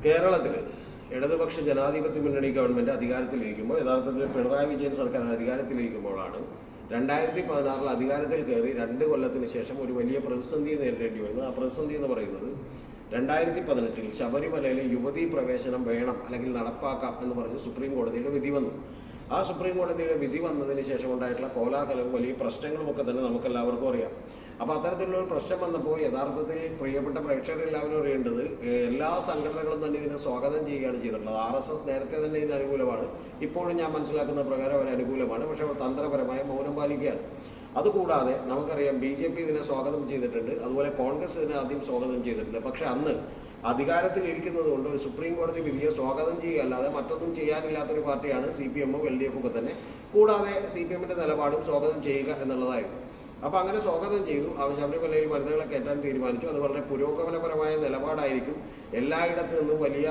കേരളത്തിൽ ഇടതുപക്ഷ ജനാധിപത്യ മുന്നണി ഗവൺമെൻറ് അധികാരത്തിലിരിക്കുമ്പോൾ, യഥാർത്ഥത്തിൽ പിണറായി വിജയൻ സർക്കാർ അധികാരത്തിലിരിക്കുമ്പോഴാണ് 2016 അധികാരത്തിൽ കയറി 2 കൊല്ലത്തിന് ശേഷം ഒരു വലിയ പ്രതിസന്ധി നേരിടേണ്ടി വരുന്നത്. ആ പ്രതിസന്ധി എന്ന് പറയുന്നത് 2018 ശബരിമലയിലെ യുവതീ പ്രവേശനം വേണം അല്ലെങ്കിൽ നടപ്പാക്കാം എന്ന് പറഞ്ഞ് സുപ്രീം കോടതിയുടെ വിധി വന്നു. ആ സുപ്രീം കോടതിയുടെ വിധി വന്നതിന് ശേഷം ഉണ്ടായിട്ടുള്ള കോലാഹലവും വലിയ പ്രശ്നങ്ങളുമൊക്കെ തന്നെ നമുക്കെല്ലാവർക്കും അറിയാം. അപ്പോൾ അത്തരത്തിലുള്ള ഒരു പ്രശ്നം വന്നപ്പോൾ യഥാർത്ഥത്തിൽ പ്രിയപ്പെട്ട പ്രേക്ഷകരെല്ലാവരും അറിയേണ്ടത്, എല്ലാ സംഘടനകളും തന്നെ ഇതിനെ സ്വാഗതം ചെയ്യുകയാണ് ചെയ്തിട്ടുള്ളത്. RSS നേരത്തെ തന്നെ ഇതിന് അനുകൂലമാണ്, ഇപ്പോഴും ഞാൻ മനസ്സിലാക്കുന്ന പ്രകാരം അവർ അനുകൂലമാണ്. പക്ഷേ അവർ തന്ത്രപരമായ മൗനം പാലിക്കുകയാണ്. അതുകൂടാതെ നമുക്കറിയാം BJP ഇതിനെ സ്വാഗതം ചെയ്തിട്ടുണ്ട്, അതുപോലെ കോൺഗ്രസ് ഇതിനെ ആദ്യം സ്വാഗതം ചെയ്തിട്ടുണ്ട്. പക്ഷേ അന്ന് അധികാരത്തിലിരിക്കുന്നത് കൊണ്ട് ഒരു സുപ്രീം കോടതി വിധിയെ സ്വാഗതം ചെയ്യുക അല്ലാതെ മറ്റൊന്നും ചെയ്യാനില്ലാത്തൊരു പാർട്ടിയാണ് CPM, LDF ഒക്കെ തന്നെ. കൂടാതെ CPMൻ്റെ നിലപാടും സ്വാഗതം ചെയ്യുക എന്നുള്ളതായിരുന്നു. അപ്പോൾ അങ്ങനെ സ്വാഗതം ചെയ്തു. ശബരിമലയിൽ വനിതകളെ കയറ്റാൻ തീരുമാനിച്ചു. അത് വളരെ പുരോഗമനപരമായ നിലപാടായിരിക്കും, എല്ലായിടത്തു നിന്നും വലിയ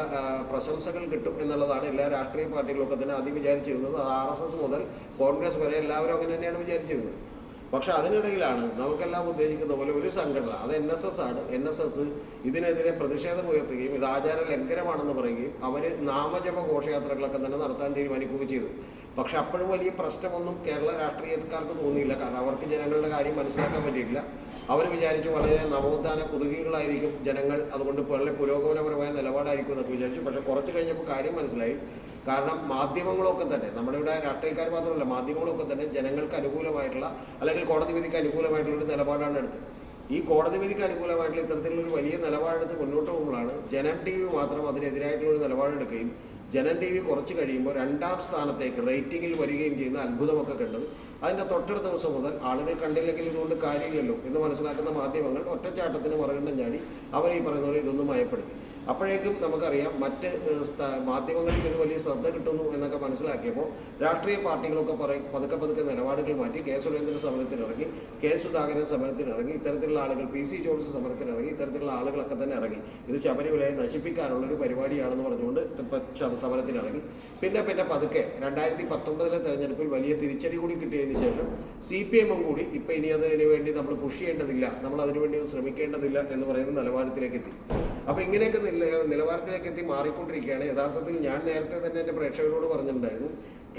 പ്രശംസകൾ കിട്ടും എന്നുള്ളതാണ് എല്ലാ രാഷ്ട്രീയ പാർട്ടികളൊക്കെ തന്നെ ആദ്യം വിചാരിച്ചിരുന്നത്. അത് RSS മുതൽ കോൺഗ്രസ് വരെ എല്ലാവരും അങ്ങനെ തന്നെയാണ് വിചാരിച്ചിരുന്നത്. പക്ഷെ അതിനിടയിലാണ് നമുക്കെല്ലാം ഉദ്ദേശിക്കുന്ന പോലെ ഒരു സംഘടന, അത് NSS ആണ്. NSS ഇതിനെതിരെ പ്രതിഷേധമുയർത്തുകയും ഇത് ആചാര ലംഘനമാണെന്ന് പറയുകയും അവർ നാമജപ ഘോഷയാത്രകളൊക്കെ തന്നെ നടത്താൻ തീരുമാനിക്കുകയും ചെയ്തു. പക്ഷെ അപ്പോഴും വലിയ പ്രശ്നമൊന്നും കേരള രാഷ്ട്രീയക്കാർക്ക് തോന്നിയില്ല. കാരണം അവർക്ക് ജനങ്ങളുടെ കാര്യം മനസ്സിലാക്കാൻ പറ്റിയിട്ടില്ല. അവർ വിചാരിച്ചു വളരെ നവോത്ഥാന കുതുകികളായിരിക്കും ജനങ്ങൾ, അതുകൊണ്ട് വളരെ പുരോഗമനപരമായ നിലപാടായിരിക്കും എന്നൊക്കെ വിചാരിച്ചു. പക്ഷെ കുറച്ച് കഴിഞ്ഞപ്പോൾ കാര്യം മനസ്സിലായി. കാരണം മാധ്യമങ്ങളൊക്കെ തന്നെ, നമ്മുടെ ഇവിടെ രാഷ്ട്രീയക്കാർ മാത്രമല്ല, മാധ്യമങ്ങളൊക്കെ തന്നെ ജനങ്ങൾക്ക് അനുകൂലമായിട്ടുള്ള അല്ലെങ്കിൽ കോടതി വിധിക്ക് അനുകൂലമായിട്ടുള്ളൊരു നിലപാടാണ് എടുത്തത്. ഈ കോടതി വിധിക്ക് അനുകൂലമായിട്ടുള്ള ഇത്തരത്തിലുള്ളൊരു വലിയ നിലപാടെടുത്ത് മുന്നോട്ട് പോകുമ്പോഴാണ് ജനം TV മാത്രം അതിനെതിരായിട്ടുള്ളൊരു നിലപാടെടുക്കുകയും ജനം TV കുറച്ച് കഴിയുമ്പോൾ 2ാം സ്ഥാനത്തേക്ക് റേറ്റിംഗിൽ വരികയും ചെയ്യുന്ന അത്ഭുതമൊക്കെ കണ്ടത്. അതിൻ്റെ തൊട്ടടുത്ത ദിവസം മുതൽ ആളുകൾ കണ്ടില്ലെങ്കിൽ ഇതുകൊണ്ട് കാര്യമില്ലല്ലോ എന്ന് മനസ്സിലാക്കുന്ന മാധ്യമങ്ങൾ ഒറ്റച്ചാട്ടത്തിന് മറുകണ്ഠം ചാടി അവർ ഈ പറയുന്ന പോലെ ഇതൊന്നും മയപ്പെടുത്തി. അപ്പോഴേക്കും നമുക്കറിയാം മറ്റ് മാധ്യമങ്ങളിൽ ഇത് വലിയ ശ്രദ്ധ കിട്ടുന്നു എന്നൊക്കെ മനസ്സിലാക്കിയപ്പോൾ രാഷ്ട്രീയ പാർട്ടികളൊക്കെ പതുക്കെ നിലപാടുകൾ മാറ്റി. കെ സുരേന്ദ്രൻ സമരത്തിനിറങ്ങി, കെ സുധാകരൻ സമരത്തിനിറങ്ങി, ഇത്തരത്തിലുള്ള ആളുകൾ, PC ജോർജ് സമരത്തിനിറങ്ങി, ഇത്തരത്തിലുള്ള ആളുകളൊക്കെ തന്നെ ഇറങ്ങി. ഇത് ശബരിമലയെ നശിപ്പിക്കാനുള്ളൊരു പരിപാടിയാണെന്ന് പറഞ്ഞുകൊണ്ട് സമരത്തിനിറങ്ങി. പിന്നെ പതുക്കെ 2019 തെരഞ്ഞെടുപ്പിൽ വലിയ തിരിച്ചടി കൂടി കിട്ടിയതിന് ശേഷം CPM കൂടി ഇപ്പം ഇനി അതിന് വേണ്ടി നമ്മൾ പുഷ് ചെയ്യേണ്ടതില്ല, നമ്മൾ അതിനുവേണ്ടി ശ്രമിക്കേണ്ടതില്ല എന്ന് പറയുന്ന നിലവാരത്തിലേക്ക് എത്തി. അപ്പോൾ ഇങ്ങനെയൊക്കെ നിലവാരത്തിലേക്ക് എത്തി മാറിക്കൊണ്ടിരിക്കുകയാണ്. യഥാർത്ഥത്തിൽ ഞാൻ നേരത്തെ തന്നെ എൻ്റെ പ്രേക്ഷകരോട് പറഞ്ഞിട്ടുണ്ടായിരുന്നു,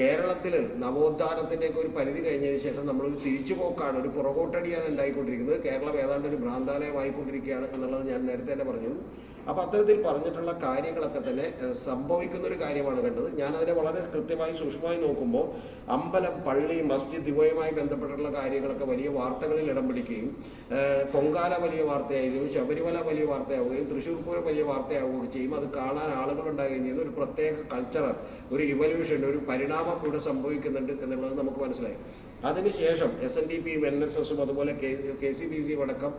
കേരളത്തിൽ നവോത്ഥാനത്തിൻ്റെയൊക്കെ ഒരു പരിധി കഴിഞ്ഞതിന് ശേഷം നമ്മളൊരു തിരിച്ചുപോക്കാണ്, ഒരു പുറകോട്ടടിയാണ് ഉണ്ടായിക്കൊണ്ടിരിക്കുന്നത്. കേരളം ഏതാണ്ട് ഒരു ഭ്രാന്താലയമായിക്കൊണ്ടിരിക്കുകയാണ് എന്നുള്ളത് ഞാൻ നേരത്തെ തന്നെ പറഞ്ഞു. അപ്പോൾ അത്തരത്തിൽ പറഞ്ഞിട്ടുള്ള കാര്യങ്ങളൊക്കെ തന്നെ സംഭവിക്കുന്നൊരു കാര്യമാണ് കണ്ടത്. ഞാനതിനെ വളരെ കൃത്യമായി സൂക്ഷ്മമായി നോക്കുമ്പോൾ അമ്പലം, പള്ളി, മസ്ജിദ് ഇവയുമായി ബന്ധപ്പെട്ടുള്ള കാര്യങ്ങളൊക്കെ വലിയ വാർത്തകളിൽ ഇടം പിടിക്കുകയും, പൊങ്കാല വലിയ വാർത്തയാവുകയും, ശബരിമല വലിയ വാർത്തയാവുകയും, തൃശ്ശൂർ പൂരം വലിയ വാർത്തയാവുകയും ചെയ്യും. അത് കാണാൻ ആളുകളുണ്ടാകുകയും ചെയ്യുന്ന ഒരു പ്രത്യേക കൾച്ചറൽ, ഒരു ഇവല്യൂഷൻ, ഒരു പരിണാമം ഇവിടെ സംഭവിക്കുന്നുണ്ട് എന്നുള്ളത് നമുക്ക് മനസ്സിലായി. അതിനുശേഷം SNDPയും NSSും അതുപോലെ KCBCയും അടക്കം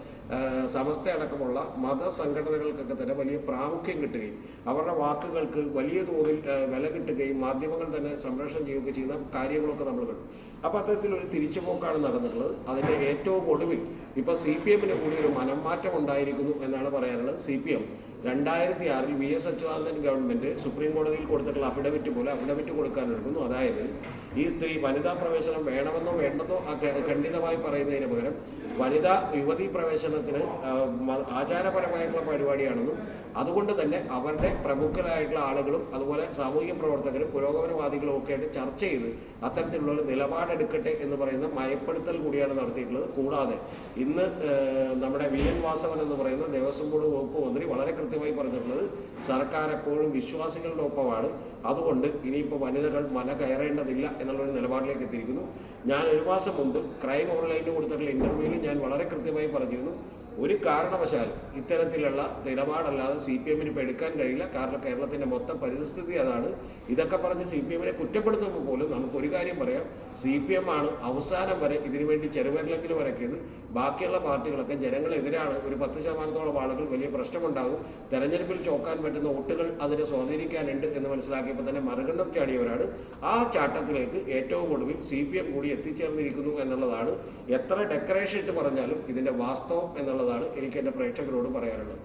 സമസ്ത അടക്കമുള്ള മതസംഘടനകൾക്കൊക്കെ തന്നെ വലിയ പ്രാമുഖ്യം കിട്ടുകയും അവരുടെ വാക്കുകൾക്ക് വലിയ തോതിൽ വില കിട്ടുകയും മാധ്യമങ്ങൾ തന്നെ സംരക്ഷണം ചെയ്യുകയൊക്കെ ചെയ്യുന്ന കാര്യങ്ങളൊക്കെ നമ്മൾ കണ്ടു. അപ്പോൾ അത്തരത്തിലൊരു തിരിച്ചുപോക്കാണ് നടന്നിട്ടുള്ളത്. അതിൻ്റെ ഏറ്റവും ഒടുവിൽ ഇപ്പോൾ CPMന് കൂടി ഒരു മനംമാറ്റം ഉണ്ടായിരിക്കുന്നു എന്നാണ് പറയാനുള്ളത്. CPM 2006 VS Achuthanandan government supreme കോടതിയിൽ കൊടുത്തിട്ടുള്ള അഫിഡവിറ്റ് പോലെ അഫിഡവിറ്റ് കൊടുക്കാനെടുക്കുന്നു. അതായത് ഈ സ്ത്രീ വനിതാ പ്രവേശനം വേണമെന്നോ വേണ്ടെന്നോ ഖണ്ഡിതമായി പറയുന്നതിന് പകരം യുവതീ പ്രവേശനത്തിന് ആചാരപരമായിട്ടുള്ള പരിപാടിയാണെന്നും അതുകൊണ്ട് തന്നെ അവരുടെ പ്രമുഖരായിട്ടുള്ള ആളുകളും അതുപോലെ സാമൂഹിക പ്രവർത്തകരും പുരോഗമനവാദികളും ഒക്കെ ആയിട്ട് ചർച്ച ചെയ്ത് അത്തരത്തിലുള്ള ഒരു നിലപാടെടുക്കട്ടെ എന്ന് പറയുന്ന മയപ്പെടുത്തൽ കൂടിയാണ് നടത്തിയിട്ടുള്ളത്. കൂടാതെ ഇന്ന് നമ്മുടെ VN വാസവൻ എന്ന് പറയുന്ന ദേവസ്വം ബോർഡ് വകുപ്പ് മന്ത്രി വളരെ കൃത്യമായി പറഞ്ഞിട്ടുള്ളത്, സർക്കാർ എപ്പോഴും വിശ്വാസികളുടെ ഒപ്പമാണ്, അതുകൊണ്ട് ഇനിയിപ്പോൾ വനിതകൾ മല കയറേണ്ടതില്ല എന്നുള്ളൊരു നിലപാടിലേക്ക് എത്തിയിരിക്കുന്നു. ഞാൻ ഒരു മാസം മുമ്പ് ക്രൈം ഓൺലൈനിൽ കൊടുത്തിട്ടുള്ള ഇൻ്റർവ്യൂവിൽ ഞാൻ വളരെ കൃത്യമായി പറഞ്ഞിരുന്നു, ഒരു കാരണവശാലും ഇത്തരത്തിലുള്ള നിലപാടല്ലാതെ CPMന് ഇപ്പോൾ എടുക്കാൻ കഴിയില്ല. കാരണം കേരളത്തിൻ്റെ മൊത്തം പരിസ്ഥിതി അതാണ്. ഇതൊക്കെ പറഞ്ഞ് CPMനെ കുറ്റപ്പെടുത്തുമ്പോൾ പോലും നമുക്കൊരു കാര്യം പറയാം, CPM ആണ് അവസാനം വരെ ഇതിനുവേണ്ടി ചെറുവിരലെങ്കിലും വരയ്ക്കിയത്. ബാക്കിയുള്ള പാർട്ടികളൊക്കെ ജനങ്ങളെതിരാണ്. ഒരു 10% ആളുകൾ വലിയ പ്രശ്നമുണ്ടാകും, തെരഞ്ഞെടുപ്പിൽ ചോക്കാൻ പറ്റുന്ന വോട്ടുകൾ അതിനെ സ്വാധീനിക്കാനുണ്ട് എന്ന് മനസ്സിലാക്കിയപ്പോൾ തന്നെ മറുകണ്ഠം ചാടിയവരാണ്. ആ ചാട്ടത്തിലേക്ക് ഏറ്റവും ഒടുവിൽ CPM കൂടി എത്തിച്ചേർന്നിരിക്കുന്നു എന്നുള്ളതാണ്. എത്ര ഡെക്കറേഷൻ ഇട്ട് പറഞ്ഞാലും ഇതിൻ്റെ വാസ്തവം എന്നുള്ളതാണ് എനിക്ക് എൻ്റെ പ്രേക്ഷകരോട് പറയാനുള്ളത്.